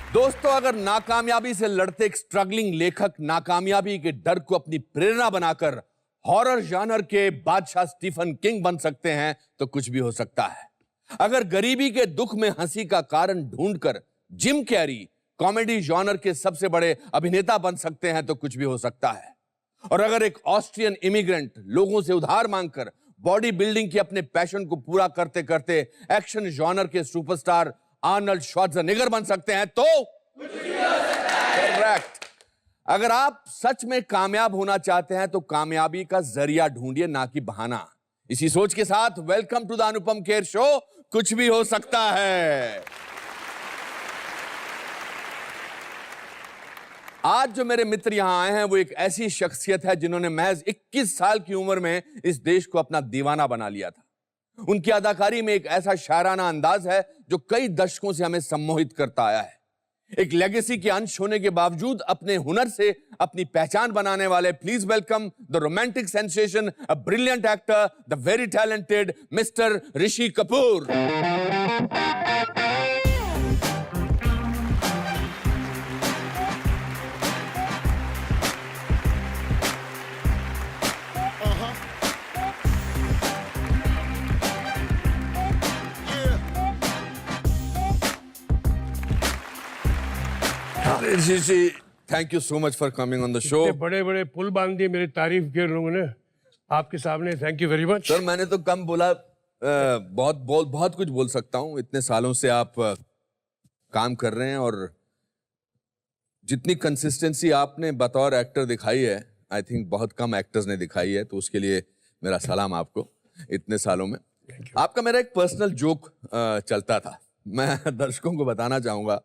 दोस्तों, अगर नाकामयाबी से लड़ते एक स्ट्रगलिंग लेखक नाकामयाबी के डर को अपनी प्रेरणा बनाकर हॉरर जॉनर के बादशाह स्टीफन किंग बन सकते हैं तो कुछ भी हो सकता है। अगर गरीबी के दुख में हंसी का कारण ढूंढकर जिम कैरी कॉमेडी जॉनर के सबसे बड़े अभिनेता बन सकते हैं तो कुछ भी हो सकता है। और अगर एक ऑस्ट्रियन इमिग्रेंट लोगों से उधार मांगकर बॉडी बिल्डिंग के अपने पैशन को पूरा करते करते एक्शन जॉनर के सुपरस्टार आर्नल्ड श्वार्ज़नेगर बन सकते हैं तो कुछ भी हो सकता है। करेक्ट। अगर आप सच में कामयाब होना चाहते हैं तो कामयाबी का जरिया ढूंढिए, ना कि बहाना। इसी सोच के साथ welcome to the Anupam Kher show, कुछ भी हो सकता है। आज जो मेरे मित्र यहां आए हैं वो एक ऐसी शख्सियत है जिन्होंने महज 21 साल की उम्र में इस देश को अपना दीवाना बना लिया था। उनकी अदाकारी में एक ऐसा शायराना अंदाज है जो कई दशकों से हमें सम्मोहित करता आया है। एक लेगेसी के अंश होने के बावजूद अपने हुनर से अपनी पहचान बनाने वाले, please welcome the romantic sensation, a brilliant actor, the very talented mister Rishi Kapoor. Rishi, thank you so much for coming on the show. बड़े बड़े पुल बांध दिए मेरी तारीफ के लोगों ने आपके सामने। Thank you very much. Sir, मैंने तो कम बोला, बहुत कुछ बोल सकता हूँ। इतने सालों से आप काम कर रहे हैं और जितनी कंसिस्टेंसी आपने बतौर एक्टर दिखाई है, आई थिंक बहुत कम एक्टर्स ने दिखाई है, तो उसके लिए मेरा सलाम आपको इतने सालों में। आपका मेरा एक पर्सनल जोक चलता था, मैं दर्शकों को बताना चाहूंगा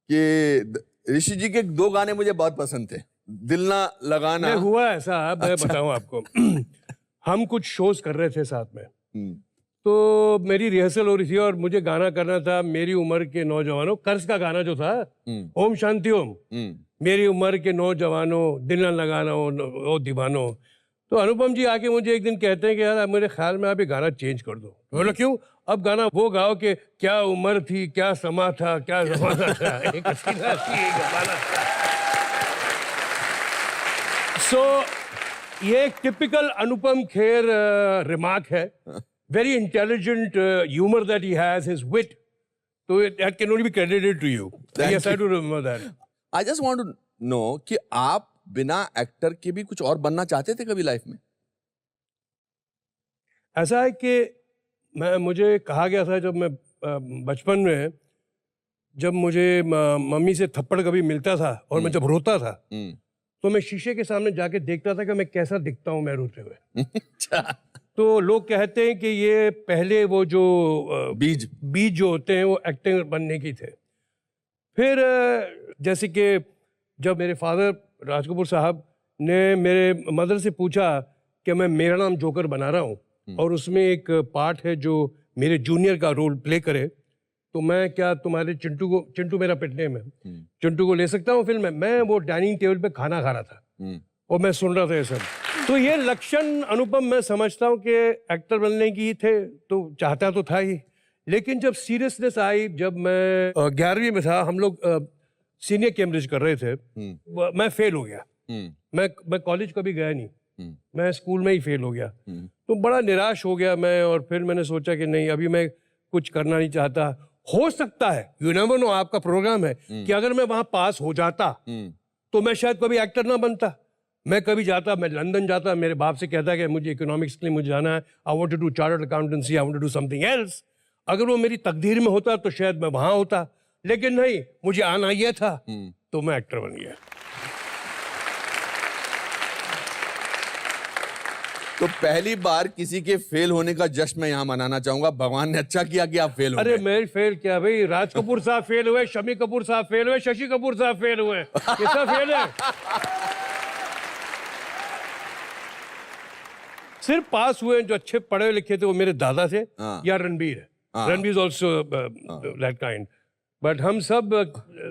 कि ऋषि जी के 2 गाने मुझे बहुत पसंद थे, दिल ना लगाना। हुआ ऐसा, मैं बताऊं आपको। हम कुछ शोज कर रहे थे साथ में, तो मेरी रिहर्सल हो रही थी और मुझे गाना करना था मेरी उम्र के नौजवानों, कर्ज का गाना जो था, ओम शांति ओम। मेरी उम्र के नौजवानों, दिल ना लगाना ओ दीवानो। तो अनुपम जी आके मुझे एक दिन कहते हैं कि यार मेरे ख्याल में आप ये गाना चेंज कर दो। बोला क्यों? अब गाना वो गाओ कि क्या उम्र थी, क्या समा था, क्या जमाना था। एक सीधा गाना। सो ये एक टिपिकल अनुपम खेर रिमार्क है। Very intelligent humour that he has, his wit, तो that can only be credited to you. Yes, I do remember that. I just want to know कि आप बिना एक्टर के भी कुछ और बनना चाहते थे कभी लाइफ में? ऐसा है कि मुझे कहा गया था जब मैं बचपन में, जब मुझे मम्मी से थप्पड़ कभी मिलता था और मैं जब रोता था तो मैं शीशे के सामने जाके देखता था कि मैं कैसा दिखता हूँ मैं रोते हुए। तो लोग कहते हैं कि ये पहले वो जो बीज जो होते हैं वो एक्टर बनने की थे। फिर जैसे कि जब मेरे फादर राज कपूर साहब ने मेरे मदर से पूछा कि मैं मेरा नाम जोकर बना रहा हूँ और उसमें एक पार्ट है जो मेरे जूनियर का रोल प्ले करे, तो मैं क्या तुम्हारे चिंटू मेरा पेट नेम है, चिंटू को ले सकता हूँ फिल्म में? मैं वो डाइनिंग टेबल पे खाना खा रहा था और मैं सुन रहा था ये सब। तो ये लक्षण अनुपम मैं समझता हूँ कि एक्टर बनने की थे, तो चाहता तो था ही, लेकिन जब सीरियसनेस आई, जब मैं 11वीं में था, हम लोग सीनियर कैम्ब्रिज कर रहे थे, मैं फेल हो गया। मैं कॉलेज कभी गया नहीं, मैं स्कूल में ही फेल हो गया। तो बड़ा निराश हो गया मैं, और फिर मैंने सोचा कि नहीं, अभी मैं कुछ करना नहीं चाहता। हो सकता है, यू नेवर नो, आपका प्रोग्राम है कि अगर मैं वहां पास हो जाता तो मैं शायद कभी एक्टर ना बनता। मैं कभी जाता, मैं लंदन जाता, मेरे बाप से कहता कि मुझे इकोनॉमिक्स के लिए मुझे जाना है, I want to do chartered accountancy, I want to do something else. अगर वो मेरी तकदीर में होता तो शायद मैं वहां होता, लेकिन नहीं, मुझे आना ये था, तो मैं एक्टर बन गया। तो पहली बार किसी के फेल होने का जश्न मैं यहाँ मनाना चाहूंगा। भगवान ने अच्छा किया कि आप फेल हो गए। अरे मैं फेल क्या भाई, राज कपूर साहब फेल हुए, शमी कपूर साहब फेल हुए, शशि कपूर साहब फेल हुए, ये सब फेल है। सिर्फ पास हुए जो अच्छे पढ़े लिखे थे वो मेरे दादा थे या Ranbir. Ranbir is also that kind. But हम सब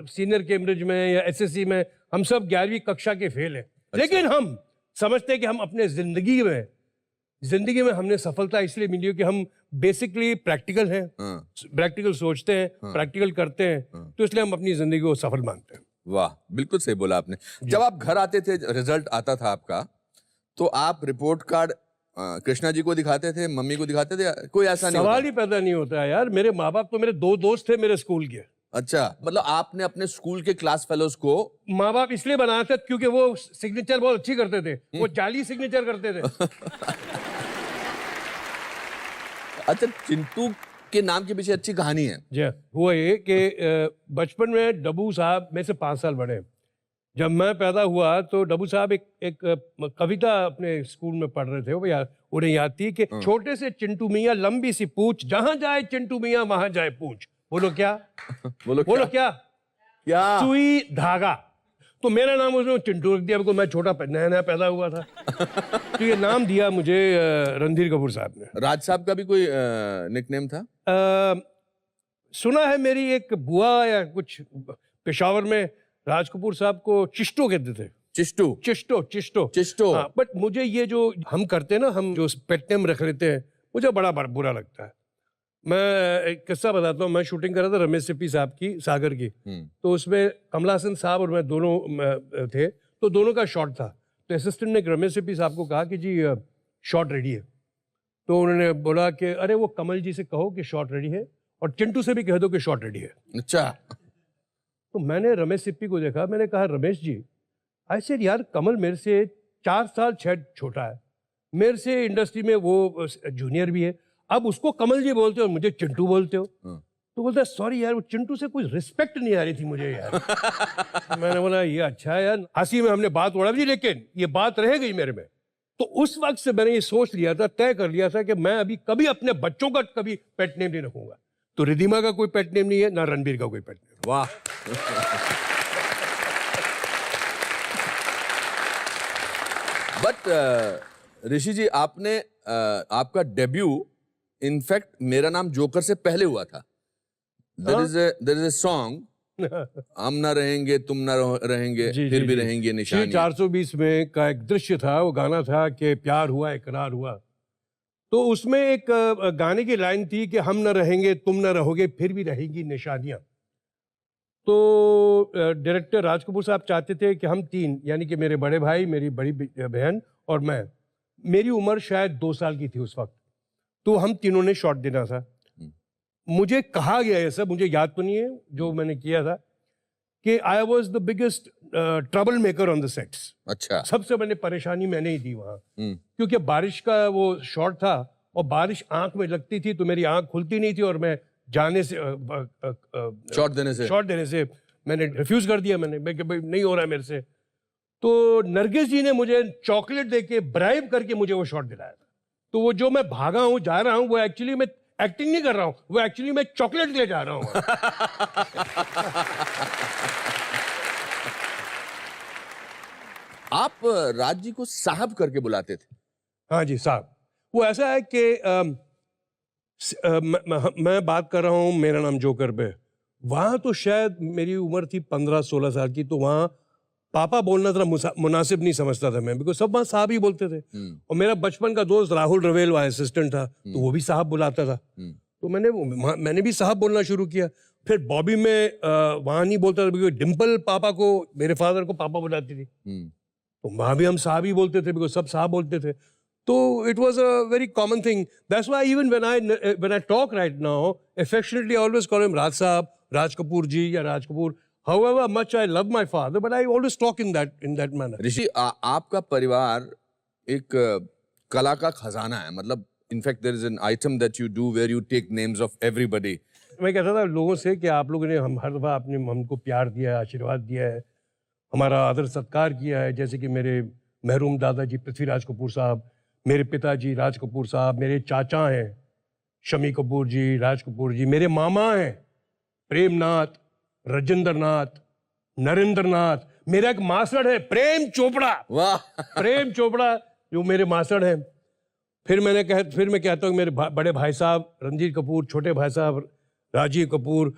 सीनियर कैम्ब्रिज में या एसएससी में हम सब 11वीं कक्षा के फेल हैं। लेकिन हम समझते हैं कि हम अपने जिंदगी में हमने सफलता इसलिए मिली कि हम बेसिकली प्रैक्टिकल हैं, हाँ, प्रैक्टिकल सोचते हैं, प्रैक्टिकल करते हैं, तो इसलिए हम अपनी जिंदगी को सफल मानते हैं। वाह, बिल्कुल सही बोला आपने। जब आप घर आते थे, रिजल्ट आता था आपका, तो आप रिपोर्ट कार्ड कृष्णा जी को दिखाते थे, मम्मी को दिखाते थे? कोई ऐसा नहीं सवाल होता? ही पैदा नहीं होता है यार। मेरे माँ बाप तो मेरे 2 दोस्त थे मेरे स्कूल के। अच्छा, मतलब आपने अपने स्कूल के क्लास फेलोज को माँ बाप इसलिए बनाए थे क्योंकि वो सिग्नेचर बहुत अच्छी करते थे, वो 40 सिग्नेचर करते थे। अच्छा, चिंटू के नाम के पीछे अच्छी कहानी है। जी, हुआ ये कि बचपन में डब्बू साहब मेरे से 5 साल बड़े। जब मैं पैदा हुआ तो डब्बू साहब एक कविता अपने स्कूल में पढ़ रहे थे। वो यार उन्हें याद थी कि छोटे से चिंटू मियाँ लंबी सी पूछ, जहां जाए चिंटू मियाँ वहां जाए पूछ। बोलो क्या? बोलो क्या? क्या? सुई धागा। तो मेरा नाम उसने चिंटू रख दिया, मैं छोटा नया नया पैदा हुआ था। तो ये नाम दिया मुझे रणधीर कपूर साहब ने। राज साहब का भी कोई निकनेम था? सुना है मेरी एक बुआ या कुछ पेशावर में राज कपूर साहब को चिश्तो कहते थे। चिश्टू? चिश्तो। हाँ, बट मुझे ये जो हम करते हैं ना, हम जो पेट नेम रख लेते हैं, मुझे बड़ा बुरा लगता है। मैं एक किस्सा बताता हूँ। मैं शूटिंग कर रहा था रमेश सिप्पी साहब की, सागर की। तो उसमें कमला हसन साहब और मैं दोनों थे, तो दोनों का शॉट था। तो असिस्टेंट ने रमेश सिप्पी साहब को कहा कि जी शॉट रेडी है। तो उन्होंने बोला कि अरे वो कमल जी से कहो कि शॉट रेडी है, और चिंटू से भी कह दो कि शॉट रेडी है। अच्छा। तो मैंने रमेश सिप्पी को देखा, मैंने कहा रमेश जी, आई सेड यार कमल मेरे से 4 साल छोटा है, मेरे से इंडस्ट्री में वो जूनियर भी है, अब उसको कमल जी बोलते हो और मुझे चिंटू बोलते हो। तो बोलता है सॉरी यार, वो चिंटू से कोई रिस्पेक्ट नहीं आ रही थी मुझे यार। मैंने बोला ये अच्छा है यार, हंसी में हमने बात उड़ा दी, लेकिन ये बात रह गई मेरे में। तो उस वक्त से मैंने ये सोच लिया था, तय कर लिया था कि मैं अभी कभी अपने बच्चों का कभी पेट नेम नहीं रखूंगा। तो रिधिमा का कोई पेट नेम नहीं है, ना रणबीर का कोई पेट नेम। वाह। बट ऋषि जी, आपने आपका डेब्यू इनफैक्ट मेरा नाम जोकर से पहले हुआ था। देयर इज अ सॉन्ग, हम ना रहेंगे तुम ना रहेंगे फिर भी रहेंगे निशानी। 420 में का एक दृश्य था, वो गाना था कि प्यार हुआ इकरार हुआ। तो उसमें एक गाने की लाइन थी कि हम न रहेंगे तुम न रहोगे फिर भी रहेंगी निशानियां। तो डायरेक्टर राज कपूर साहब चाहते थे कि हम 3, यानी कि मेरे बड़े भाई, मेरी बड़ी बहन और मैं, मेरी उम्र शायद 2 साल की थी उस वक्त, तो हम तीनों ने शॉट देना था। मुझे कहा गया है, सब मुझे याद तो नहीं है जो मैंने किया था, कि I was the biggest trouble maker on the sets. अच्छा। सबसे बड़ी परेशानी मैंने ही दी वहां, क्योंकि बारिश का वो शॉट था और बारिश आंख में लगती थी, तो मेरी आंख खुलती नहीं थी, और मैं जाने से शॉट देने से मैंने रिफ्यूज कर दिया। मैं कि भाई नहीं हो रहा है मेरे से। तो नरगिस जी ने मुझे चॉकलेट देके ब्राइब करके मुझे वो शॉट दिलाया था। तो वो जो मैं भागा हूं, जा रहा हूं, वो एक्चुअली मैं एक्टिंग नहीं कर रहा हूं, वो एक्चुअली मैं चॉकलेट ले जा रहा हूं। आप राज जी को साहब करके बुलाते थे? हाँ जी साहब। वो ऐसा है कि मैं बात कर रहा हूँ मेरा नाम जोकर पे। वहां तो शायद मेरी उम्र थी 15-16 साल की, तो वहां पापा बोलना थोड़ा मुनासिब नहीं समझता था मैं, बिकॉज सब वहां साहब ही बोलते थे। और मेरा बचपन का दोस्त राहुल रवेल वहां असिस्टेंट था, तो वो भी साहब बुलाता था। तो मैंने भी साहब बोलना शुरू किया। फिर बॉबी में वहां नहीं बोलता था, बिकॉज डिम्पल पापा को, मेरे फादर को पापा बुलाती थी, तो वहां भी हम साहब ही बोलते थे, बिकॉज सब साहब बोलते थे। तो it was a very common thing. That's why even when I talk right now, affectionately I always call him Raj साहब, राज कपूर जी या Raj Kapoor. However much I love my father, but I always talk in that manner. ऋषि, आपका परिवार एक कला का खजाना है। मतलब in fact there is an item that you do where you take names of everybody. मैं कहता था लोगों से कि आप लोगों ने हम हर दफा आपने हमको प्यार दिया है, आशीर्वाद दिया है, हमारा आदर सत्कार किया है। जैसे कि मेरे मरहूम दादाजी पृथ्वीराज कपूर साहब, मेरे पिताजी राज कपूर साहब, मेरे चाचा हैं शमी कपूर जी, राज कपूर जी, मेरे मामा हैं प्रेमनाथ, राजेंद्र नाथ, नरेंद्र नाथ, मेरा एक मास्टर है प्रेम चोपड़ा। वाह। प्रेम चोपड़ा जो मेरे मास्टर हैं। फिर मैं कहता हूँ मेरे बड़े भाई साहब रणजीत कपूर, छोटे भाई साहब Rajiv Kapoor,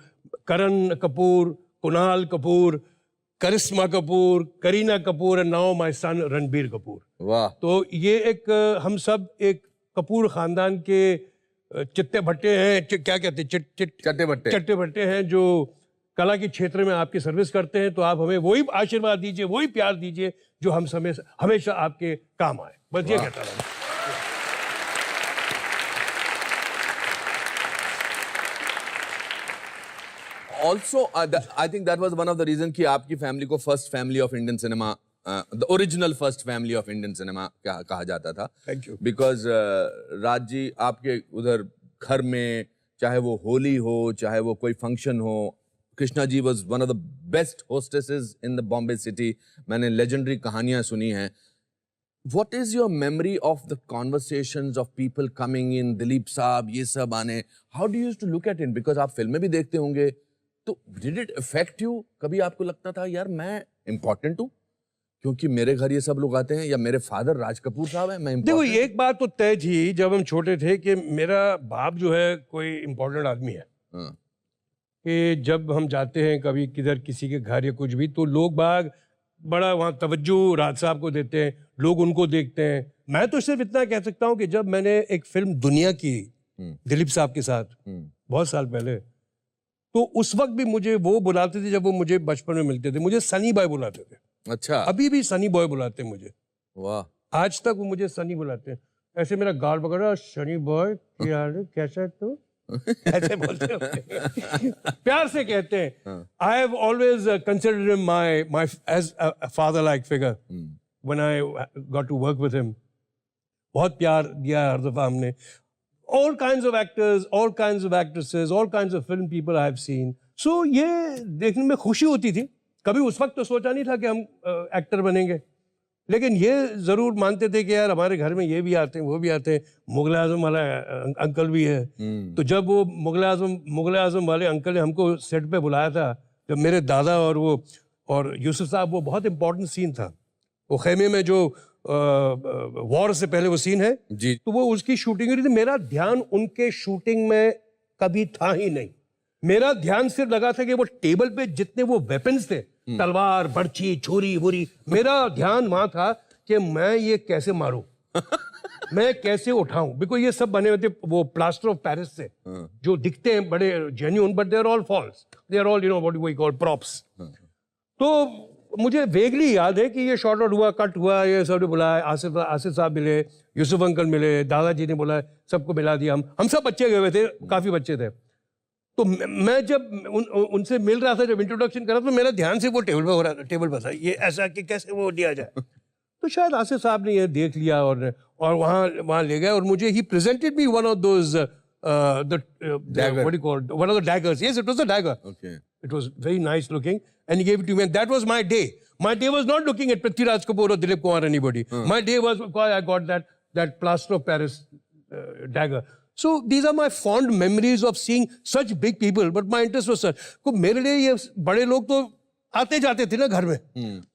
Karan Kapoor, Kunal Kapoor, Karisma Kapoor, Kareena Kapoor, and now my son Ranbir Kapoor. वाह। तो ये एक हम सब एक कपूर खानदान के चिट्टे भट्टे हैं, क्या कहते हैं, चट्टे बट्टे। चट्टे भट्टे हैं जो कला के क्षेत्र में आपकी सर्विस करते हैं, तो आप हमें वही आशीर्वाद दीजिए, वही प्यार दीजिए जो हम हमेशा आपके काम आए। बस ये कहता रहा। Also, I think that was one of the reasons कि आपकी फैमिली को first family of Indian cinema, the original first family of Indian cinema कहा जाता था। Thank you. Because Raj ji, आपके उधर घर में चाहे वो होली हो, चाहे वो कोई फंक्शन हो, Krishna ji was one of the best hostesses in the Bombay city. मैंने लेजेंडरी कहानियां सुनी हैं। What is your memory of the conversations of people coming in, Dilip साहब, ये सब आने? How do you used to look at it? Because आप फिल्में भी देखते होंगे, तो did it affect you? कभी आपको लगता था यार मैं important हूँ क्योंकि मेरे घर ये सब लोग आते हैं, या मेरे फादर राज कपूर साहब हैं, मैं देखो, important एक बात तो तय थी जब हम छोटे थे कि मेरा बाप जो है कोई इम्पोर्टेंट आदमी है। हाँ, कि जब हम जाते हैं कभी किधर किसी के घर या कुछ भी, तो लोग बाग बड़ा वहाँ तवज्जो राज साहब को देते हैं, लोग उनको देखते हैं। मैं तो सिर्फ इतना कह सकता हूँ कि जब मैंने एक फिल्म दुनिया की दिलीप साहब के साथ बहुत साल पहले, तो उस वक्त भी मुझे वो बुलाते थे, जब वो मुझे बचपन में मिलते थे, मुझे सनी बॉय बुलाते थे। अच्छा, अभी भी सनी बॉय बुलाते हैं मुझे, वाह। आज तक वो मुझे सनी बुलाते हैं। ऐसे मेरा गाल पकड़ा, सनी बॉय क्या हाल है, कैसा है तू, ऐसे बोलते हैं, प्यार से कहते हैं। I have always considered him my as a father like figure when I got to work with him. बहुत प्यार दिया हर दफा हमने। All kinds of actors, all kinds of actresses, all kinds of film people I have seen. So ये देखने में खुशी होती थी। कभी उस वक्त तो सोचा नहीं था कि हम एक्टर बनेंगे, लेकिन ये जरूर मानते थे कि यार हमारे घर में ये भी आते हैं, वो भी आते हैं। मुगल आजम वाला अंकल भी है। तो जब वो मुगल आजम वाले अंकल ने हमको सेट पे बुलाया था, जब मेरे दादा और यूसुफ साहब, वो बहुत इंपॉर्टेंट सीन था। वो खेमे में जो वॉर से पहले वो सीन है जी, तो वो उसकी शूटिंग हो रही थी। मेरा ध्यान उनके शूटिंग में कभी था ही नहीं। मेरा ध्यान सिर्फ लगा था कि वो टेबल पे जितने वो वेपन्स थे, तलवार, बर्छी, छुरी वुरी, मेरा ध्यान वहां था कि मैं ये कैसे मारूं, मैं कैसे उठाऊं। बिकॉज ये सब बने हुए थे वो प्लास्टर ऑफ पेरिस से, जो दिखते हैं बड़े genuine, but they are all false, they are all what we call props. तो मुझे वेगली याद है कि ये शॉर्ट आउट हुआ, कट हुआ, ये सब ने बुलाया, आसिफ साहब मिले, यूसुफ अंकल मिले, दादाजी ने बुलाया, सबको मिला दिया। हम सब बच्चे गए हुए थे, काफी बच्चे थे। तो मैं जब उनसे मिल रहा था, जब इंट्रोडक्शन करा, तो मेरा ध्यान से वो टेबल पर हो रहा था, टेबल पर था, ये ऐसा कि कैसे वो दिया जाए। तो शायद आसिफ साहब ने ये देख लिया और वहाँ ले गए, और मुझे he presented me one of those one of the daggers. Yes, it was a dagger. Okay. It was very nice looking, and he gave it to me, and that was my day. My day was not looking at Prithviraj Kapoor or Dilip Kumar or anybody. My day was because I got that plaster of Paris dagger. So these are my fond memories of seeing such big people. But my interest was such. को मेरे लिए ये बड़े लोग तो आते जाते थे ना घर में.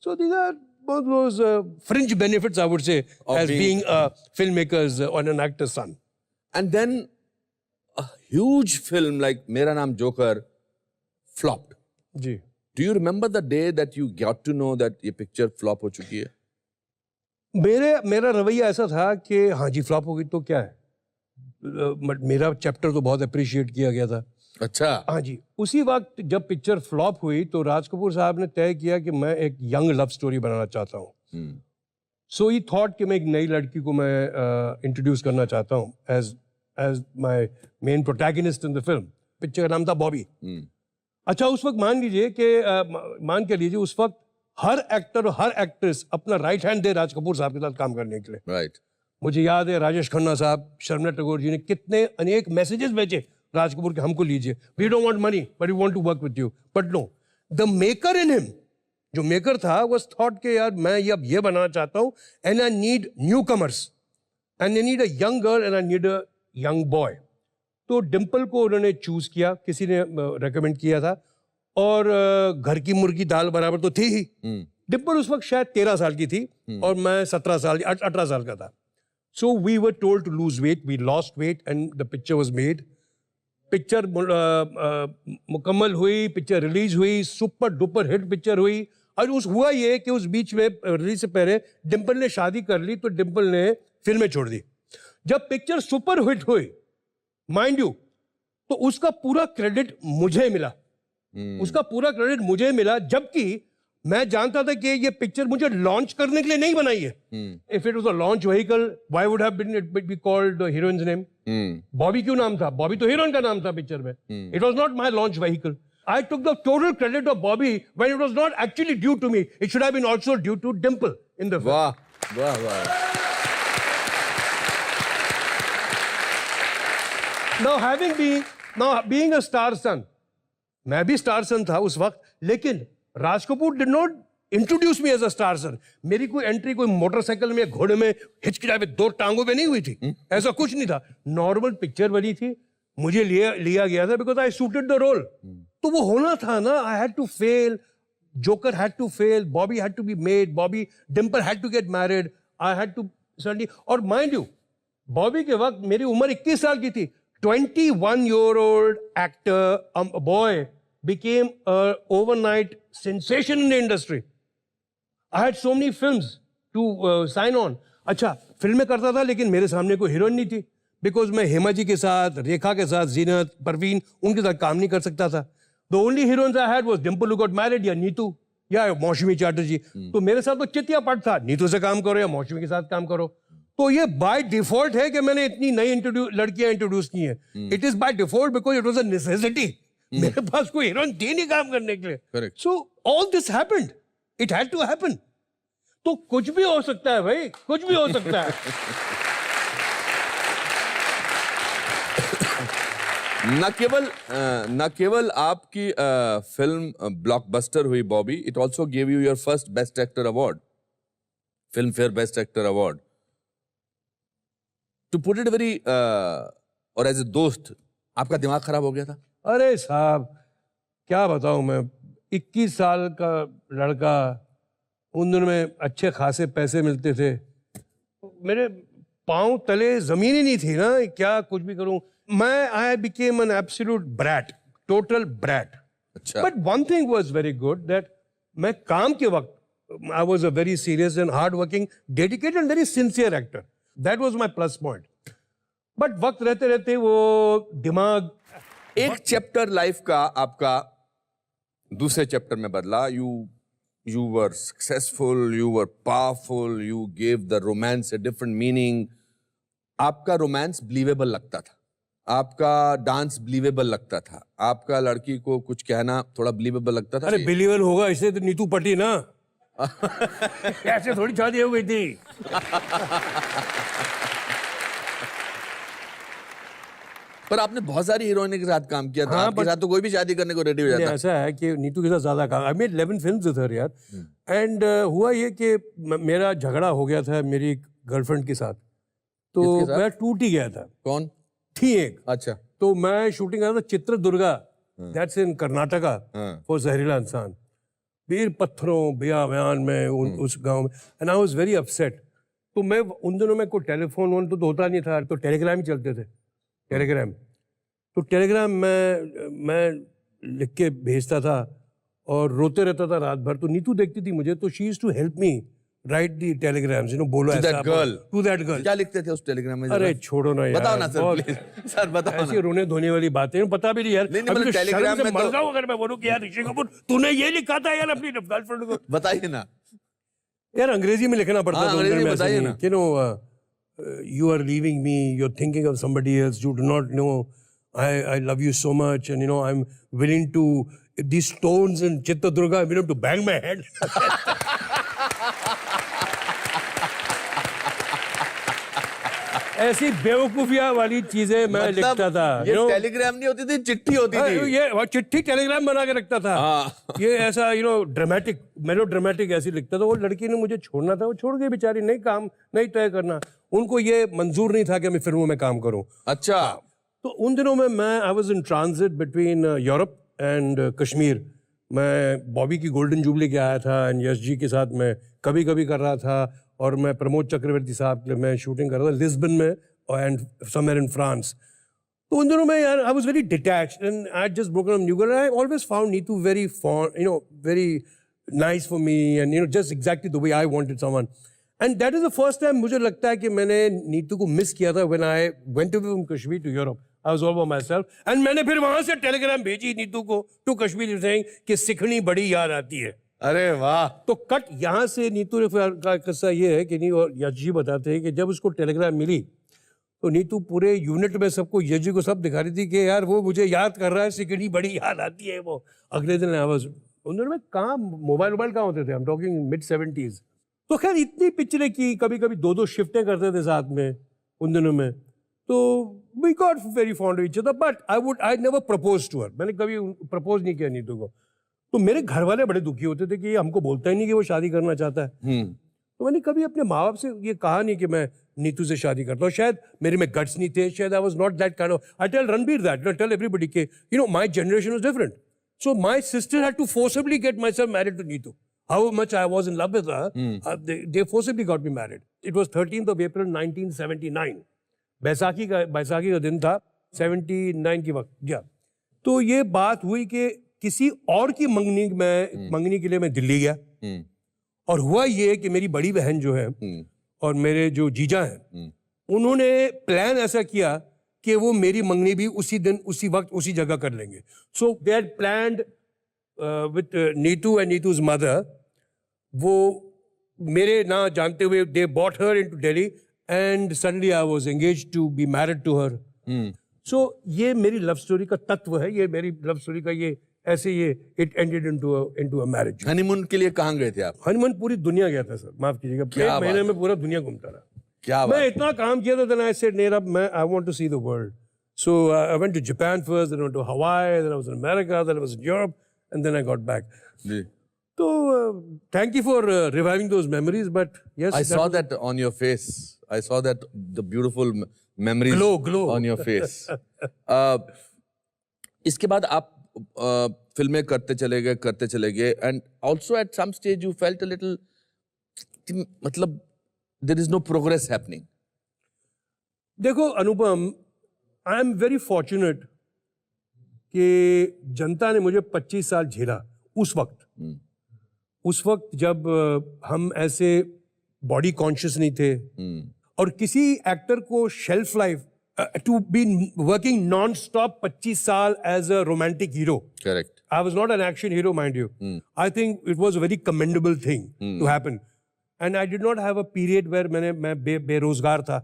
So these are both those fringe benefits, I would say, as being a filmmaker's or an actor's son. And then a huge film like Mera Naam Joker flopped. जी. Do you remember the day that you got to know that ये picture flop हो चुकी है? मेरा रवैया ऐसा था कि हाँ जी फ्लॉप हो गई तो क्या है, मेरा चैप्टर तो बहुत अप्रिशिएट किया गया था। अच्छा। हाँ जी। उसी वक्त जब पिक्चर फ्लॉप हुई तो राज कपूर साहब ने तय किया कि मैं एक यंग लव स्टोरी बनाना चाहता हूँ। सो ही थॉट कि मैं एक नई लड़की को मैं इंट्रोड्यूस करना चाहता हूँ as my main protagonist in the film. Picture का नाम था बॉबी। अच्छा, उस वक्त मान के लीजिए उस वक्त हर एक्टर और हर एक्ट्रेस अपना राइट हैंड दे राज कपूर साहब के साथ काम करने के लिए। राइट। मुझे याद है राजेश खन्ना साहब, शर्मिला टैगोर जी ने कितने अनेक मैसेजेस भेजे राज कपूर के, हमको लीजिए, we don't want money but we want to work with you. But no, the maker in him, जो मेकर था, वाज थॉट के यार मैं अब ये बनाना चाहता हूँ, and I need newcomers, and I need a young girl, and I need a young boy. तो डिम्पल को उन्होंने चूज किया, किसी ने रेकमेंड किया था, और घर की मुर्गी दाल बराबर तो थी ही। डिम्पल उस वक्त शायद 13 साल की थी और मैं 18 साल का था। So we were told to lose weight, we lost weight and the picture was made. Picture मुकम्मल हुई, पिक्चर रिलीज हुई, सुपर डुपर हिट पिक्चर हुई। और हुआ ये कि उस बीच में रिलीज से पहले डिम्पल ने शादी कर ली, तो डिम्पल ने फिल्में छोड़ दी। जब पिक्चर सुपर हिट हुई माइंड यू, तो उसका पूरा क्रेडिट मुझे मिला, उसका पूरा क्रेडिट मुझे मिला, जबकि मैं जानता था कि ये पिक्चर मुझे लॉन्च करने के लिए नहीं बनाई है. If it was a launch vehicle, why would have been it be called the heroine's name? Bobby क्यों नाम था? बॉबी तो हीरोइन का नाम था पिक्चर में. It was not my launch vehicle. I took the total credit of Bobby when it was not actually due to me. It should have been also due to Dimple in the film. वाह वाह वाह. Now being a star son, मैं भी star son था उस वक्त, लेकिन Raj Kapoor did not introduce me as a star son. मेरी कोई एंट्री कोई मोटरसाइकिल में, घोड़े में, हिचकिचाए पे, दो टांगों पे नहीं हुई थी. ऐसा कुछ नहीं था. नॉर्मल पिक्चर बनी थी, मुझे लिया गया था because I suited the role. तो वो होना था ना. I had to fail, Joker had to fail, Bobby had to be made, Bobby Dimple had to get married, I had to suddenly. और माइंड यू, बॉबी के वक्त मेरी उम्र 21 साल की थी. 21-year-old actor, a boy, became an overnight sensation in the industry. I had so many films to sign on. अच्छा, फिल्में करता था लेकिन मेरे सामने कोई हीरोइन नहीं थी, बिकॉज मैं हेमा जी के साथ, रेखा के साथ, जीनत, परवीन, उनके साथ काम नहीं कर सकता था. The only heroines I had was Dimple who got married, या नीतू, या मौसमी चैटर्जी. तो मेरे साथ तो चितिया पट था, नीतू से काम करो या मौसमी के साथ काम करो. तो ये बाय डिफॉल्ट है कि मैंने इतनी नई लड़कियां इंट्रोड्यूस की हैं. It is by default because it was a necessity. मेरे पास कोई हीरोइन थी नहीं काम करने के लिए. So all this happened, it had to happen. तो कुछ भी हो सकता है भाई, कुछ भी हो सकता है. न केवल आपकी फिल्म ब्लॉकबस्टर हुई Bobby, it also give you your first best actor award, Filmfare best actor award. To put it very, और एज ए दोस्त आपका दिमाग खराब हो गया था? अरे साहब क्या बताऊं मैं, 21 साल का लड़का, उन दिनों में अच्छे खासे पैसे मिलते थे, मेरे पांव तले जमीन ही नहीं थी ना. क्या कुछ भी करूं मैं. I became an absolute brat, total brat. अच्छा. But one thing was very good, that मैं काम के वक्त I was a very serious and hard working, dedicated and very sincere actor. That was my plus point. But वक्त रहते रहते वो दिमाग, एक चैप्टर लाइफ का आपका दूसरे चैप्टर में बदला. You were successful, you were powerful, you gave the romance a different meaning. आपका रोमांस बिलीवेबल लगता था, आपका डांस बिलीवेबल लगता था, आपका लड़की को कुछ कहना थोड़ा बिलीवेबल लगता था. अरे बिलीवेबल होगा इसलिए तो नीतू पटी ना. ऐसे थोड़ी शादी हो गई थी. पर आपने बहुत सारी हीरोइन के साथ काम किया था. हाँ, आपके साथ तो कोई भी शादी करने को रेडी हो जाता. ऐसा है कि नीतू के साथ ज्यादा काम. I made 11 films with her यार. एंड हुआ ये कि मेरा झगड़ा हो गया था मेरी गर्लफ्रेंड के साथ, तो मैं टूट ही गया था. कौन थी एक? अच्छा. तो मैं शूटिंग कर रहा था Chitradurga, that's in Karnataka, for जहरीला इंसान, वीर पत्थरों बयान में उस गांव में. And I was very upset. तो मैं उन दिनों में कोई टेलीफोन तो होता नहीं था, तो टेलीग्राम ही चलते थे. टेलीग्राम, तो टेलीग्राम मैं लिख के भेजता था और रोते रहता था रात भर. तो नीतू देखती थी मुझे, तो she used to help me write the telegrams, you know. बोलो टू दैट गर्ल. क्या लिखते थे उस टेलीग्राम में? अरे छोड़ो ना यार, बताओ ना सर प्लीज. सर बताओ. ऐसी रोने धोने वाली बातें पता भी नहीं यार. नहीं, मतलब टेलीग्राम में मर जाऊं अगर मैं बोलूं कि यार ऋषि कपूर तूने ये लिखा था यार अपनी गर्लफ्रेंड को. बताइए ना यार, अंग्रेजी में लिखना पड़ता था. अंग्रेजी बताइए ना. You know, you are leaving me, you're thinking of somebody else, you do not know I love you so much, and you know I'm willing to, these stones in Chittradurga, I'm willing to bang my head. ऐसी बेवकूफिया वाली चीजें मैं लिखता था. ये Telegram नहीं होती थी, चिट्ठी होती थी. ये चिट्ठी टेलीग्राम बना के रखता था. ये ऐसा ड्रामेटिक, मेलो ड्रामेटिक ऐसी लिखता था. वो लड़की ने मुझे छोड़ना था, वो छोड़ गई बेचारी. नहीं काम नहीं तय करना, उनको ये मंजूर नहीं था कि मैं फिल्मों में काम करूं. अच्छा. तो उन दिनों में मैं I was in transit between Europe and Kashmir. मैं बॉबी की गोल्डन जुबली के आया था एंड यश जी के साथ मैं कभी कभी कर रहा था, और मैं प्रमोद चक्रवर्ती साहब के लिए मैं शूटिंग कर रहा था लिस्बन में एंड समवेयर इन फ्रांस. तो उन दिनों में यार I was very detached and I just broken up new girl. I always found Neetu very very nice for me, and just exactly the way I wanted someone. And that is the first time मुझे लगता है कि मैंने नीतू को miss किया था when I went to from Kashmir to Europe. I was all by myself. And मैंने फिर वहां से टेलीग्राम भेजी नीतू को टू कश्मीर saying कि सिखनी बड़ी याद आती है. अरे वाह. तो कट यहाँ से नीतू का किस्सा ये है कि नहीं, और यश जी बताते हैं कि जब उसको टेलीग्राम मिली तो नीतू पूरे यूनिट में सबको, यश जी को सब दिखा रही थी कि यार वो मुझे याद कर रहा है, सिखनी बड़ी याद आती है. वो अगले दिन आवाज उन दिनों में कहाँ मोबाइल कहाँ होते थे, I'm talking mid-70s. तो खैर इतनी पिक्चरें की, कभी कभी 2-2 शिफ्टें करते थे साथ में उन दिनों में. तो we got very fond of each other, but I never propose to her. मैंने कभी प्रपोज नहीं किया नीतू को. तो मेरे घर वाले बड़े दुखी होते थे कि ये हमको बोलता ही नहीं कि वो शादी करना चाहता है. तो मैंने कभी अपने माँ बाप से ये कहा नहीं कि मैं नीतू से शादी करता हूँ. शायद मेरे में गट्स नहीं थे, शायद I was not that kind of. I tell Ranbir that, I tell everybody के you know my generation was different. So my sister had to forcibly get myself married to Neetu. However much I was in love with her, they forcibly got me married. It was 13th of April 1979. Baisakhi का दिन था 79 की वक्त. या तो ये बात हुई कि किसी और की मंगनी के लिए मैं दिल्ली गया. और हुआ ये कि मेरी बड़ी बहन जो है और मेरे जो जीजा हैं, उन्होंने प्लान ऐसा किया कि वो मेरी मंगनी भी उसी दिन, उसी वक्त, उसी जगह कर लेंगे. So they had planned with Neetu and Neetu's mother. वो मेरे ना जानते हुए they bought her into Delhi and suddenly I was engaged to be married to her. So ये मेरी लव स्टोरी का तत्व है. ये मेरी लव स्टोरी का ये ऐसे ये it ended into a marriage. Honeymoon के लिए कहाँ गए थे आप? हनीमून पूरी दुनिया गया था सर, माफ कीजिएगा. 1 महीने में पूरा दुनिया घूमता रहा. क्या मैं इतना काम किया था. then I said नेरा, मैं I want to see the world. So I went to Japan first, then I went to Hawaii, then I was in America, then I was in Europe, and then I got back. Ji. So thank you for reviving those memories, but yes. I saw that on your face. I saw that the beautiful memories glow on your face. इसके बाद आप फिल्में करते चले गए and also at some stage you felt a little, मतलब there is no progress happening. देखो अनुपम, I am very fortunate कि जनता ने मुझे 25 साल झेला. उस वक्त जब हम ऐसे बॉडी कॉन्शियस नहीं थे और किसी एक्टर को shelf life to be working non stop 25 साल as a romantic hero. Correct. I was not an action hero, mind you. I think it was a very commendable thing to happen. And I did not have a period where मैं बेरोजगार था.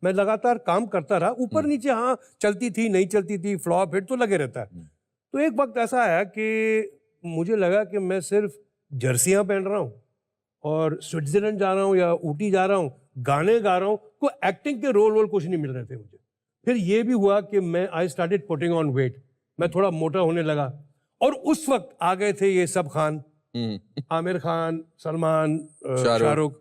मैं लगातार काम करता रहा, ऊपर नीचे, हाँ चलती थी नहीं चलती थी, फ्लॉप हिट तो लगे रहता है. तो एक वक्त ऐसा आया कि मुझे लगा कि मैं सिर्फ जर्सियां पहन रहा हूँ और स्विट्जरलैंड जा रहा हूँ या ऊटी जा रहा हूँ, गाने गा रहा हूँ, कोई एक्टिंग के रोल कुछ नहीं मिल रहे थे मुझे. फिर ये भी हुआ कि मैं I started putting on weight. मैं थोड़ा मोटा होने लगा और उस वक्त आ गए थे ये सब खान, आमिर खान, सलमान, शाहरुख.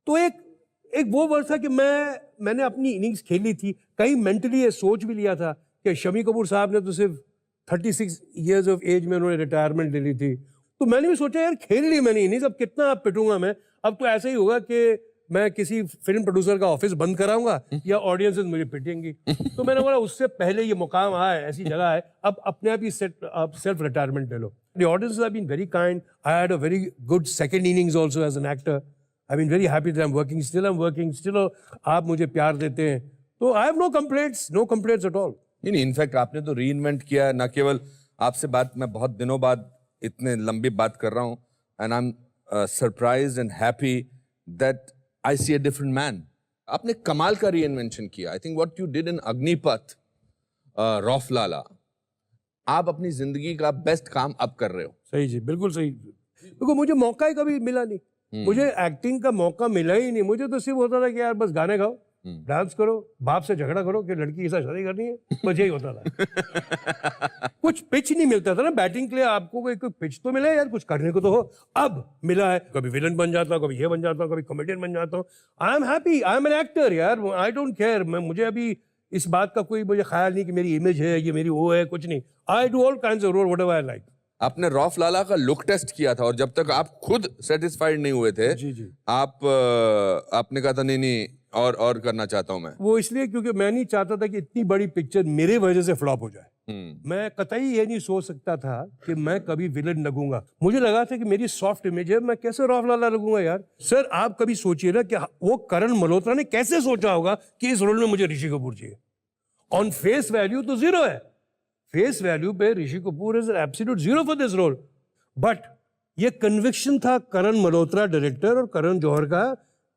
तो एक वो वर्ष था कि मैंने अपनी इनिंग्स खेली थी. कहीं मेंटली ये सोच भी लिया था कि शमी कपूर साहब ने तो सिर्फ 36 इयर्स ऑफ एज में उन्होंने रिटायरमेंट ले ली थी. तो मैंने भी सोचा यार खेल ली मैंने इनिंग्स, अब कितना पिटूंगा मैं. अब तो ऐसा ही होगा कि मैं किसी फिल्म प्रोड्यूसर का ऑफिस बंद कराऊंगा या ऑडियंसेस मुझे पिटेंगी. तो मैंने बोला उससे पहले ये मुकाम आया, ऐसी जगह है, अब अपने आप ही सेल्फ रिटायरमेंट ले लो. The audiences have been very kind. I had a very good second innings also as an actor. I've been very happy that I'm working. Still I'm working. Still आप मुझे प्यार देते हैं. तो I have no complaints at all. नहीं, in fact आपने तो reinvent किया. ना केवल आपसे बात मैं बहुत दिनों बाद इतने लंबी बात कर रहा हूँ and I'm surprised and happy that I see a different man. आपने कमाल का रीइन्वेंशन किया. I think what you did in Agnipath, Rauf लाला, आप अपनी जिंदगी का बेस्ट काम अब कर रहे हो. सही जी, बिल्कुल सही. देखो मुझे मौका ही कभी मिला नहीं. मुझे एक्टिंग का मौका मिला ही नहीं. मुझे तो सिर्फ होता था कि यार बस गाने गाओ, डांस करो, बाप से झगड़ा करो कि लड़की के साथ शादी करनी है, बस यही होता था. कुछ पिच नहीं मिलता था ना बैटिंग के लिए. आपको कोई पिच तो मिले यार, कुछ करने को तो हो. अब मिला है, कभी विलन बन जाता हूँ, कभी ये बन जाता हूँ, कभी कॉमेडियन बन जाता हूँ. I am happy, I am an actor यार. I don't care. मुझे अभी इस बात का कोई मुझे ख्याल नहीं कि मेरी इमेज है, ये मेरी वो है, कुछ नहीं. I do all kinds of role whatever I like. आपने रौफ लाला का लुक टेस्ट किया था और जब तक आप खुद सेटिस्फाइड नहीं हुए थे, जी. आपने कहा था नहीं और करना चाहता हूं मैं. वो इसलिए क्योंकि मैं नहीं चाहता था कि इतनी बड़ी पिक्चर मेरे वजह से फ्लॉप हो जाए. मैं कतई ये नहीं सोच सकता था कि मैं कभी विलन लगूंगा. मुझे लगा था कि मेरी सॉफ्ट इमेज है, मैं कैसे रौफ लाला लगूंगा यार. सर आप कभी सोचिए ना कि वो करण मल्होत्रा ने कैसे सोचा होगा कि इस रोल में मुझे ऋषि कपूर चाहिए. ऑन फेस वैल्यू तो जीरो है, फेस वैल्यू पे Rishi Kapoor is absolute zero for this role, but ये कन्विक्शन था करण मल्होत्रा डायरेक्टर और करण जौहर का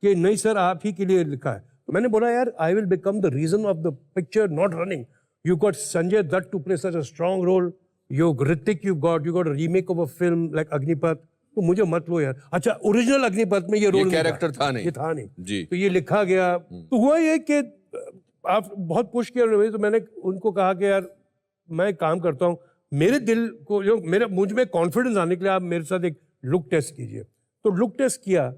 कि नहीं सर आप ही के लिए लिखा है। मैंने बोला यार I will become the reason of the picture not running, you got Sanjay Dutt to play such a strong role, you Hrithik you got a remake of a film like Agnipath, तो मुझे मत लो यार। अच्छा ओरिजिनल अग्निपथ में ये रोल कैरेक्टर था नहीं, ये था नहीं जी। तो ये लिखा गया, तो हुआ ये कि आप बहुत पुश किया उन्होंने, तो मैंने उनको कहा कि यार मैं काम करता हूँ, मेरे दिल को जो मेरे मुझ में कॉन्फिडेंस आने के लिए आप मेरे साथ एक लुक टेस्ट कीजिए। तो लुक टेस्ट किया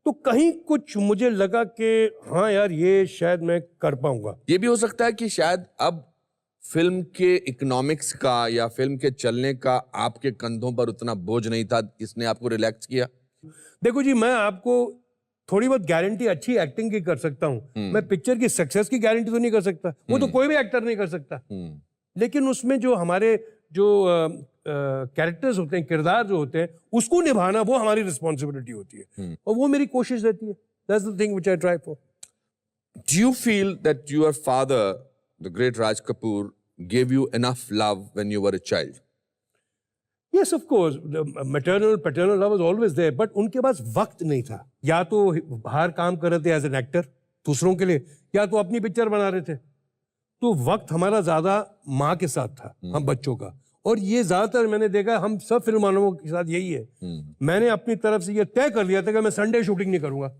तो कहीं कुछ मुझे लगा कि हाँ यार ये शायद मैं कर पाऊंगा। ये भी हो सकता है कि शायद अब फिल्म के इकोनॉमिक्स का या फिल्म के चलने का आपके कंधों पर उतना बोझ नहीं था, इसने आपको रिलैक्स किया। देखो जी मैं आपको थोड़ी बहुत गारंटी अच्छी एक्टिंग की कर सकता हूँ, मैं पिक्चर की सक्सेस की गारंटी तो नहीं कर सकता, वो तो कोई भी एक्टर नहीं कर सकता, लेकिन उसमें जो हमारे जो कैरेक्टर्स होते हैं, किरदार जो होते हैं, उसको निभाना वो हमारी रिस्पॉन्सिबिलिटी होती है और वो मेरी कोशिश रहती है। That's the thing which I try for. Do you feel that your father, the great Raj Kapoor, gave you enough love when you were a child? Yes, of course. The maternal, paternal love was always there, but उनके पास वक्त नहीं था। या तो बाहर काम कर रहे थे एज एन एक्टर दूसरों के लिए, या तो अपनी पिक्चर बना रहे थे। तो वक्त हमारा ज्यादा माँ के साथ था, हम बच्चों का। और ये ज्यादातर मैंने देखा हम सब फिल्म वालों के साथ यही है। मैंने अपनी तरफ से ये तय कर लिया था कि मैं संडे शूटिंग नहीं करूंगा,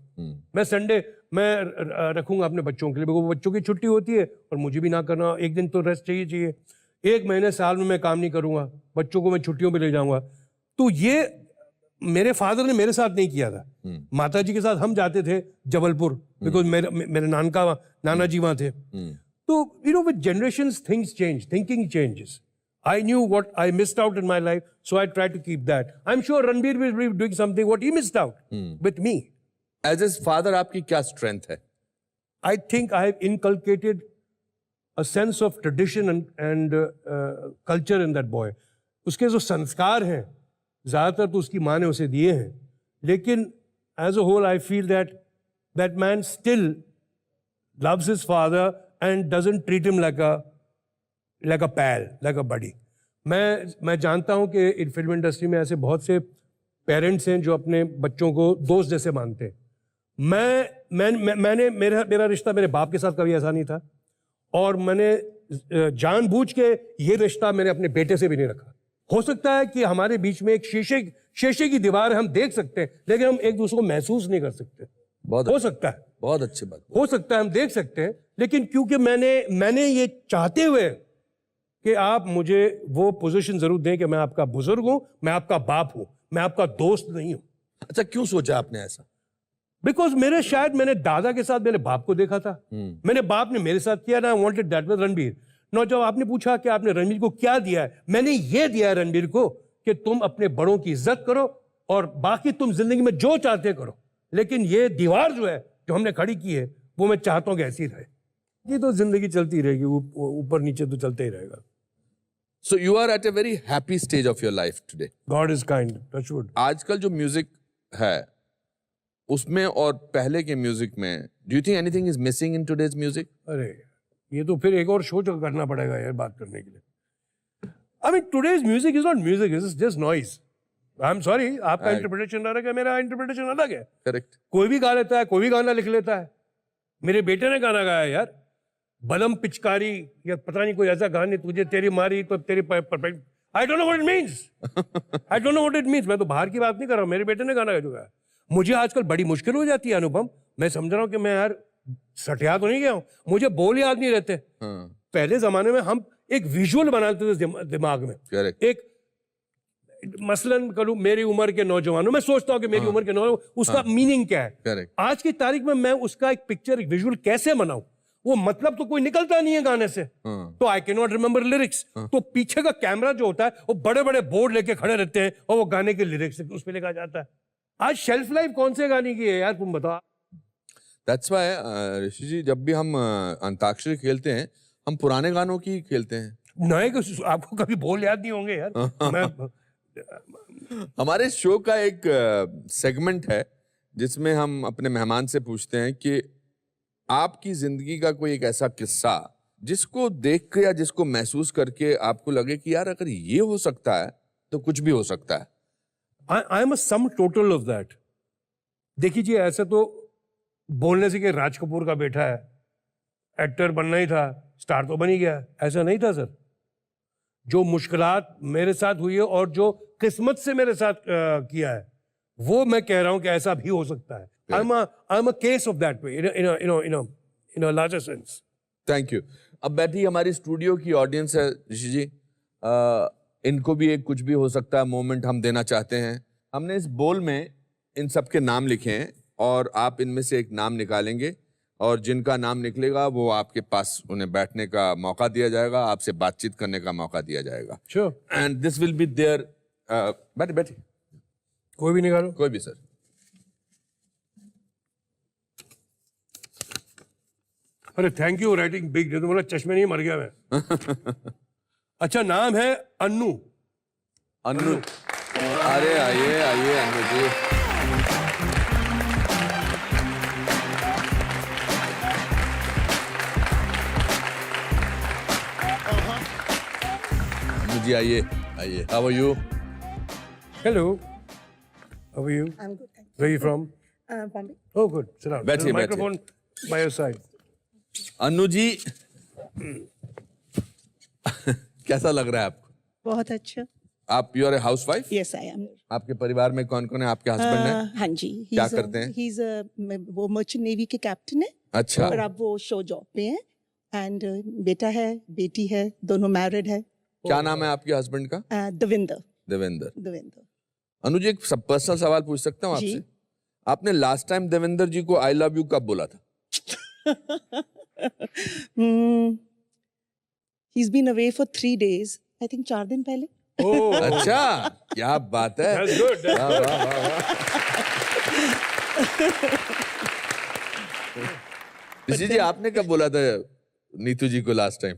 मैं संडे मैं रखूंगा अपने बच्चों के लिए, वो बच्चों की छुट्टी होती है और मुझे भी ना करना, एक दिन तो रेस्ट चाहिए। एक महीने साल में मैं काम नहीं करूंगा, बच्चों को मैं छुट्टियों पे ले जाऊंगा। तो ये मेरे फादर ने मेरे साथ नहीं किया था। माता जी के साथ हम जाते थे जबलपुर, बिकॉज मेरे नाना जी वहां थे। तो you know with generations things change, thinking changes. I knew what I missed out in my life, so I tried to keep that. I'm sure Ranbir will be doing something what he missed out with me. As his father, आपकी क्या strength है? I think I have inculcated a sense of tradition and culture in that boy. उसके जो संस्कार हैं ज़्यादातर तो उसकी माँ ने उसे दिए हैं, लेकिन as a whole I feel that that man still loves his father and doesn't treat him like a pal, like a buddy. मैं जानता हूं कि इन फिल्म इंडस्ट्री में ऐसे बहुत से पेरेंट्स हैं जो अपने बच्चों को दोस्त जैसे मानते हैं। मैंने मेरा रिश्ता मेरे बाप के साथ कभी ऐसा नहीं था, और मैंने जानबूझ के ये रिश्ता मैंने अपने बेटे से भी नहीं रखा। हो सकता है कि हमारे बीच में एक शीशे की दीवार हम देख सकते हैं, लेकिन हम एक दूसरे को महसूस नहीं कर सकते। हो सकता है, बहुत अच्छी बात। हो सकता है हम देख सकते हैं, लेकिन क्योंकि मैंने ये चाहते हुए कि आप मुझे वो पोजीशन जरूर दें कि मैं आपका बुजुर्ग हूं, मैं आपका बाप हूं, मैं आपका दोस्त नहीं हूं। अच्छा, क्यों सोचा आपने ऐसा? बिकॉज मैंने दादा के साथ मेरे बाप को देखा था, मेरे बाप ने मेरे साथ किया ना, I wanted that with Ranbir. No, जब आपने पूछा कि आपने रणबीर को क्या दिया है, मैंने ये दिया है रणबीर को कि तुम अपने बड़ों की इज्जत करो और बाकी तुम जिंदगी में जो चाहते करो, लेकिन ये दीवार जो है जो हमने खड़ी की है वो मैं चाहता हूं कि ऐसी रहे। ये तो जिंदगी चलती रहेगी, ऊपर नीचे तो चलते ही रहेगा। So you are at a very happy stage of your life today. God is kind, touch wood. आजकल जो म्यूजिक है उसमें और पहले के म्यूजिक में, do you think anything is missing in today's music? अरे ये तो फिर एक और शो करना पड़ेगा यार बात करने के लिए। I mean today's music is not music, it's just noise. I'm sorry, आपका इंटरप्रिटेशन अलग है, मेरा इंटरप्रिटेशन अलग है। Correct. कोई भी गा लेता है, कोई भी गाना लिख लेता है। मेरे बेटे ने गाना गाया यार, बलम पिचकारी या पता नहीं कोई ऐसा गाने, तुझे तेरी मारी तो तेरी perfect, I don't know what it means, I don't know what it means. मैं तो बाहर की बात नहीं कर रहा हूं, मेरे बेटे ने गाना जो गाया। मुझे आजकल बड़ी मुश्किल हो जाती है अनुपम, मैं समझ रहा हूँ कि मैं यार सटिया तो नहीं गया हूँ, मुझे बोल याद नहीं रहते। पहले जमाने में हम एक विजुअल बनाते थे दिमाग में। Correct. एक मसलन करूं मेरी उम्र के नौजवानों, मैं सोचता हूं कि मेरी उम्र के नौजवान उसका मीनिंग क्या है। Correct. आज की तारीख में मैं उसका एक पिक्चर, एक विजुअल कैसे बनाऊं, वो मतलब तो कोई निकलता नहीं है गाने से, तो I can not remember lyrics. तो पीछे का कैमरा जो होता है वो बड़े बड़े बोर्ड लेके खड़े रहते हैं और वो गाने के लिरिक्स उस पर लिखा जाता है। आज शेल्फ लाइफ कौन से गाने की है यार, तुम बताओ। That's why ऋषि जी, जब भी हम अंताक्षरी खेलते हैं हम पुराने गानों की खेलते हैं, नए को आपको कभी बोल याद नहीं होंगे यार। मैं हमारे शो का एक सेगमेंट है जिसमें हम अपने मेहमान से पूछते हैं कि आपकी जिंदगी का कोई एक ऐसा किस्सा जिसको देख के या जिसको महसूस करके आपको लगे कि यार अगर ये हो सकता है तो कुछ भी हो सकता है? I am a sum total of that. देखिए जी, ऐसा तो बोलने से कि राज कपूर का बेटा है, एक्टर बनना ही था, स्टार तो बन ही गया. ऐसा नहीं था सर. जो मुश्किलात मेरे साथ हुई है और जो किस्मत से मेरे साथ किया है, वो मैं कह रहा हूं कि ऐसा भी हो सकता है. I am a case of that way in a larger sense. Thank you. अब बैठी हमारी स्टूडियो की ऑडियंस है ऋषि जी, इनको भी एक कुछ भी हो सकता है मोमेंट हम देना चाहते हैं. हमने इस बोल में इन सब के नाम लिखे हैं और आप इनमें से एक नाम निकालेंगे और जिनका नाम निकलेगा वो आपके पास उन्हें बैठने का मौका दिया जाएगा, आपसे बातचीत करने का मौका दिया जाएगा. Sure. And this will be there. बैठे बैठे, कोई भी निकालो. कोई भी सर. अरे थैंक यू राइटिंग बिग. तो बोला चश्मे नहीं, मर गया मैं. अच्छा, नाम है अन्नू. अन्नू. अरे आइए आइए अन्नू जी. अन्नू जी आइए आइए. How are you? Hello, how are you? I'm good, thank where you from? you. Bombay. Oh, good. Sit down. बैठिए, बैठिए. Microphone by your side. Annu जी कैसा लग रहा है आपको? बहुत अच्छा. आप you are a housewife? Yes, I am. आपके परिवार में कौन कौन है? आपके हस्बैंड हैं? हाँ जी. क्या करते हैं? He's वो मर्चेंट नेवी के कैप्टन है अच्छा. और अब वो शो जॉब पे हैं. एंड बेटा है, बेटी है, दोनों मैरिड है. क्या नाम है आपके हस्बैंड का? देवेंद्र. देवेंद्र. देवेंद्र. अनु जी एक सब पर्सनल सवाल पूछ सकता हूँ जी. आपसे? आपने लास्ट टाइम देवेंद्र जी को आई लव यू कब बोला था? He's been away for 3 days. I think 4 दिन पहले. Oh, अच्छा, क्या बात है. that's good. That's वाह, वाह, वाह, वाह. ऋषि जी आपने कब बोला था नीतू जी को लास्ट टाइम?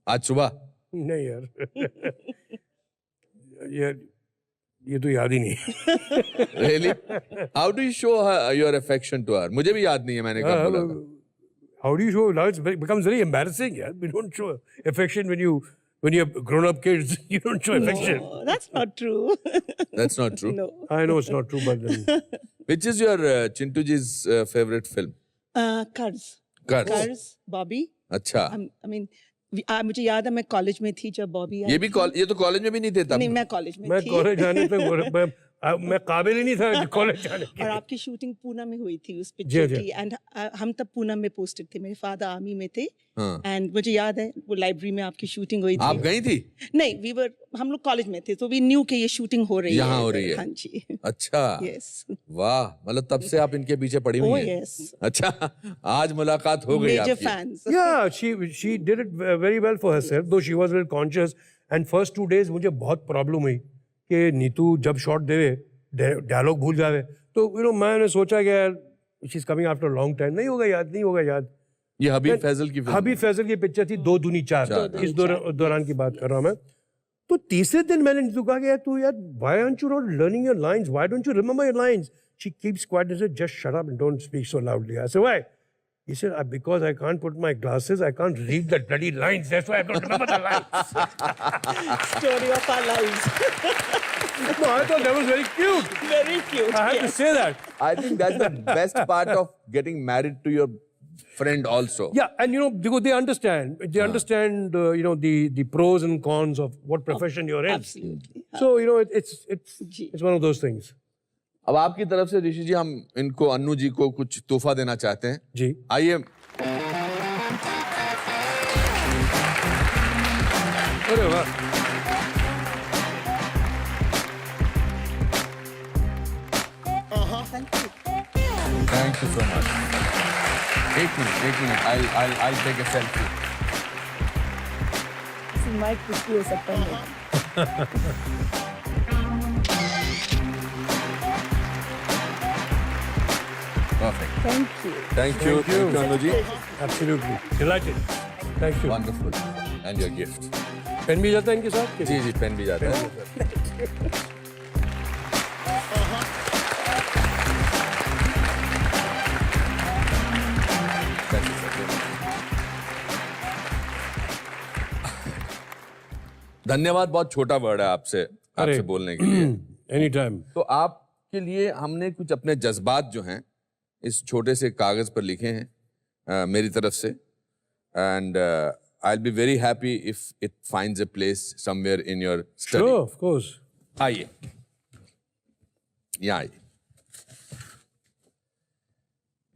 आज सुबह? नहीं यार. ये तो याद ही नहीं. Really? How do you show her your affection to her? मुझे भी याद नहीं है मैंने कब बोला था. How do you show? Now it becomes very embarrassing. Yeah, we don't show affection when you have grown up kids. You don't show affection. No, that's not true. That's not true. No. I know it's not true, but then, Which is your Chintu ji's favorite film? कर्ज. Cars. कर्ज. बॉबी. अच्छा. I mean, मुझे याद है मैं college में थी जब बॉबी आई. ये तो कॉलेज में भी नहीं थे तब. नहीं, मैं कॉलेज में मैं थी. कॉलेज जाने तक मैं काबिल ही नहीं था कॉलेज जाने के. और आपकी शूटिंग पूना में हुई थी उस जी, पिक्चर जी. की. एंड हम तब पूना में पोस्टेड थे. मेरे फादर आर्मी में थे. हाँ. एंड मुझे याद है वो लाइब्रेरी में आपकी शूटिंग हुई आप थी. गई थी? नहीं, हम लोग कॉलेज में थे तो वी न्यू कि ये शूटिंग हो रही है. यहाँ हो रही है. हाँ जी. अच्छा. यस. वाह, मतलब तब से आप इनके पीछे पड़ी Oh हुई हैं. yes. अच्छा, आज मुलाकात हो गई Major आपकी. fans. Yeah, she did it very well for herself, though she was a little conscious. And first 2 days मुझे बहुत प्रॉब्लम हुई कि नीतू जब शॉट देवे डायलॉग भूल जावे. तो मैंने सोचा कि यार she is coming after long time, नहीं होगा याद. ये हबीब फैजल की फिल्म. हबीब फैजल की पिक्चर थी 2 दूनी 4. इस दौरान की बात कर रहा हूँ मैं. तो तीसरे दिन मैंने नीतू कहा कि यार तू यार why aren't you not learning your lines, why don't you remember your lines? She keeps quiet and said just shut up and don't speak so loudly. I said why? He said, because I can't put my glasses, I can't read the bloody lines. That's why I don't remember the lines. Story of our lives. No, I thought that was very cute. Very cute. I have to yes. say that. I think that's the best part of getting married to your friend also. Yeah, and because they understand. They understand, the pros and cons of what profession you're in. Absolutely. So, it's जी. one of those things. अब आपकी तरफ से ऋषि जी हम इनको अन्नू जी को कुछ तोहफा देना चाहते हैं. जी. आइए. अरे वाह. Thank you so much. एक मिनट. I'll take a selfie. Mic कुछ भी हो सकता है. Perfect. Thank you. Thank you, Annu ji. Absolutely. Delighted. Thank you. Wonderful. And your gift. Pen भी जाता है इनके साथ? जी पेन भी जाता है. Thank you, sir. धन्यवाद बहुत छोटा वर्ड है आपसे अरे। बोलने के लिए। Any time. तो आपके लिए हमने कुछ अपने जज्बात जो हैं इस छोटे से कागज पर लिखे हैं मेरी तरफ से, and I will be very happy if it finds a place somewhere in your study. Sure, of course. आइए, यहाँ आइए।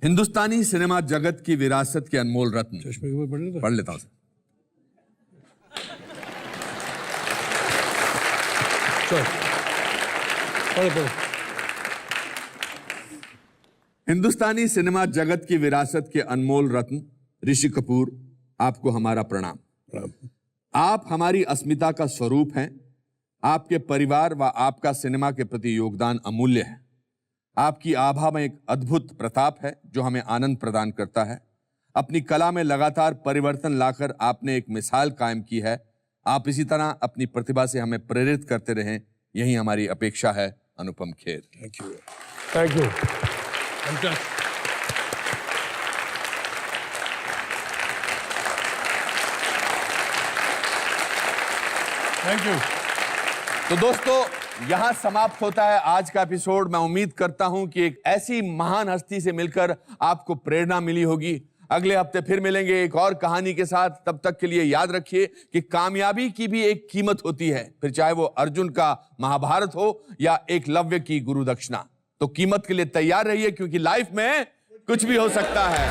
हिंदुस्तानी सिनेमा जगत की विरासत के अनमोल रत्न। चश्मे के ऊपर पढ़ लेता। पढ़ लेता हूं सर। चल, पढ़ो पढ़ो। हिंदुस्तानी सिनेमा जगत की विरासत के अनमोल रत्न ऋषि कपूर, आपको हमारा प्रणाम। आप हमारी अस्मिता का स्वरूप हैं। आपके परिवार व आपका सिनेमा के प्रति योगदान अमूल्य है। आपकी आभा में एक अद्भुत प्रताप है जो हमें आनंद प्रदान करता है। अपनी कला में लगातार परिवर्तन लाकर आपने एक मिसाल कायम की है। आप इसी तरह अपनी प्रतिभा से हमें प्रेरित करते रहें, यही हमारी अपेक्षा है। Anupam Kher. Thank you, thank you. Thank you. तो दोस्तों, यहां समाप्त होता है आज का एपिसोड। मैं उम्मीद करता हूं कि एक ऐसी महान हस्ती से मिलकर आपको प्रेरणा मिली होगी। अगले हफ्ते फिर मिलेंगे एक और कहानी के साथ। तब तक के लिए याद रखिए कि कामयाबी की भी एक कीमत होती है, फिर चाहे वो अर्जुन का महाभारत हो या एकलव्य की गुरु दक्षिणा। तो कीमत के लिए तैयार रहिए, क्योंकि लाइफ में कुछ भी हो सकता है।